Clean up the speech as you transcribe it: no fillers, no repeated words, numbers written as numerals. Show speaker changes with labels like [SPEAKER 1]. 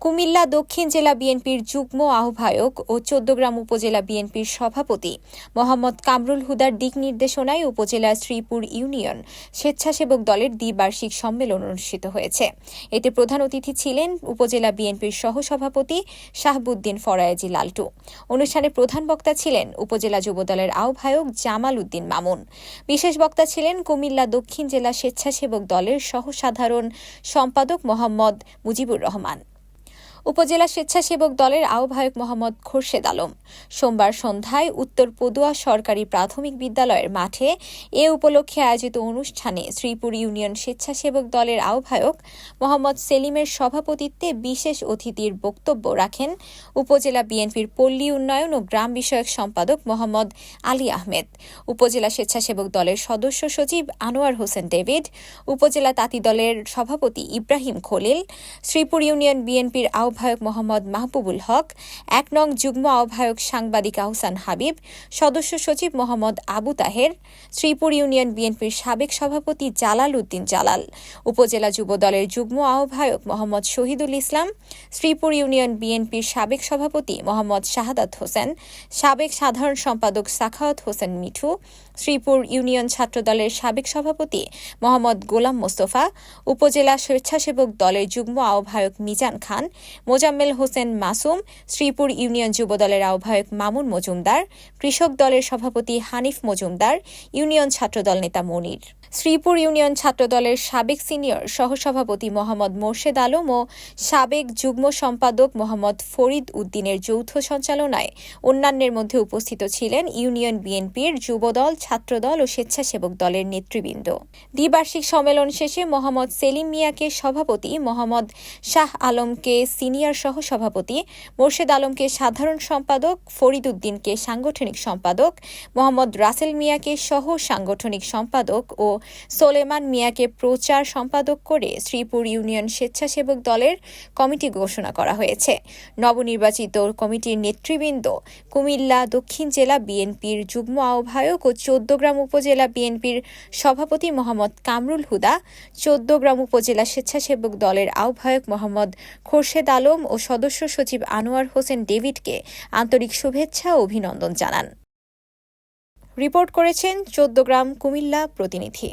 [SPEAKER 1] কুমিল্লা দক্ষিণ জেলা বিএনপির যুগ্ম আহ্বায়ক ও চৌদ্দগ্রাম উপজেলা বিএনপির সভাপতি মোহাম্মদ কামরুল হুদার দিক নির্দেশনায় উপজেলার শ্রীপুর ইউনিয়ন স্বেচ্ছাসেবক দলের দ্বিবার্ষিক সম্মেলন অনুষ্ঠিত হয়েছে। এতে প্রধান অতিথি ছিলেন উপজেলা বিএনপির সহসভাপতি শাহাবুদ্দিন ফরায়েজি লালটু। অনুষ্ঠানে প্রধান বক্তা ছিলেন উপজেলা যুবদলের আহ্বায়ক জামাল উদ্দিন মামুন। বিশেষ বক্তা ছিলেন কুমিল্লা দক্ষিণ জেলা স্বেচ্ছাসেবক দলের সহসাধারণ সম্পাদক মোহাম্মদ মুজিবুর রহমান। উপজেলা স্বেচ্ছাসেবক দলের আহ্বায়ক মোহাম্মদ খোরশেদ আলম। সোমবার সন্ধ্যায় উত্তর পদুয়া সরকারি প্রাথমিক বিদ্যালয়ের মাঠে এ উপলক্ষে আয়োজিত অনুষ্ঠানে শ্রীপুর ইউনিয়ন স্বেচ্ছাসেবক দলের আহ্বায়ক মোহাম্মদ সেলিমের সভাপতিত্বে বিশেষ অতিথির বক্তব্য রাখেন উপজেলা বিএনপির পল্লী উন্নয়ন ও গ্রাম বিষয়ক সম্পাদক মোহাম্মদ আলী আহমেদ, উপজেলা স্বেচ্ছাসেবক দলের সদস্য সচিব আনোয়ার হোসেন ডেভিড, উপজেলা তাঁতি দলের সভাপতি ইব্রাহিম খলিল, শ্রীপুর ইউনিয়ন বিএনপির আহ্বায়ক মোহাম্মদ মাহবুবুল হক, ১ নং যুগ্ম আহ্বায়ক সাংবাদিক আহসান হাবিব, সদস্য সচিব মোহাম্মদ আবু তাহের, শ্রীপুর ইউনিয়ন বিএনপির সাবেক সভাপতি জালাল উদ্দিন জালাল, উপজেলা যুব দলের যুগ্ম আহ্বায়ক মোহাম্মদ শহীদুল ইসলাম, শ্রীপুর ইউনিয়ন বিএনপির সাবেক সভাপতি মোহাম্মদ শাহাদাত হোসেন, সাবেক সাধারণ সম্পাদক সাখাওয়াত হোসেন মিঠু, শ্রীপুর ইউনিয়ন ছাত্রদলের সাবেক সভাপতি মোহাম্মদ গোলাম মোস্তফা, উপজেলা স্বেচ্ছাসেবক দলের যুগ্ম আহ্বায়ক মিজান খান, মোজাম্মেল হোসেন মাসুম, শ্রীপুর ইউনিয়ন যুবদলের আহ্বায়ক মামুন মজুমদার, কৃষক দলের সভাপতি হানিফ মজুমদার, ইউনিয়ন ছাত্রদল নেতা মনির, শ্রীপুর ইউনিয়ন ছাত্রদলের সাবেক সিনিয়র সহসভাপতি মোহাম্মদ মোর্শেদ আলম ও সাবেক যুগ্ম সম্পাদক মোহাম্মদ ফরিদ উদ্দিনের যৌথ সঞ্চালনায় অন্যান্যের মধ্যে উপস্থিত ছিলেন ইউনিয়ন বিএনপির যুবদল, ছাত্রদল ও স্বেচ্ছাসেবক দলের নেতৃবৃন্দ। দ্বিবার্ষিক সম্মেলন শেষে মোহাম্মদ সেলিম মিয়াকে সভাপতি, মোহাম্মদ শাহ আলমকে সিনিয়র সহসভাপতি, মোর্শেদ আলমকে সাধারণ সম্পাদক, ফরিদ উদ্দিনকে সাংগঠনিক সম্পাদক, মোহাম্মদ রাসেল মিয়াকে সহ সাংগঠনিক সম্পাদক ও সোলেমান মিয়াকে প্রচার সম্পাদক করে শ্রীপুর ইউনিয়ন স্বেচ্ছাসেবক দলের কমিটি ঘোষণা করা হয়েছে। নবনির্বাচিত কমিটির নেতৃবৃন্দ কুমিল্লা দক্ষিণ জেলা বিএনপির যুগ্ম আহ্বায়ক ও চৌদ্দগ্রাম উপজেলা বিএনপির সভাপতি মোহাম্মদ কামরুল হুদা, চৌদ্দগ্রাম উপজেলা স্বেচ্ছাসেবক দলের আহ্বায়ক মোহাম্মদ খোরশেদ আলম ও সদস্য সচিব আনোয়ার হোসেন ডেভিডকে আন্তরিক শুভেচ্ছা ও অভিনন্দন জানান। রিপোর্ট করেছেন চৌদ্দগ্রাম কুমিল্লা প্রতিনিধি।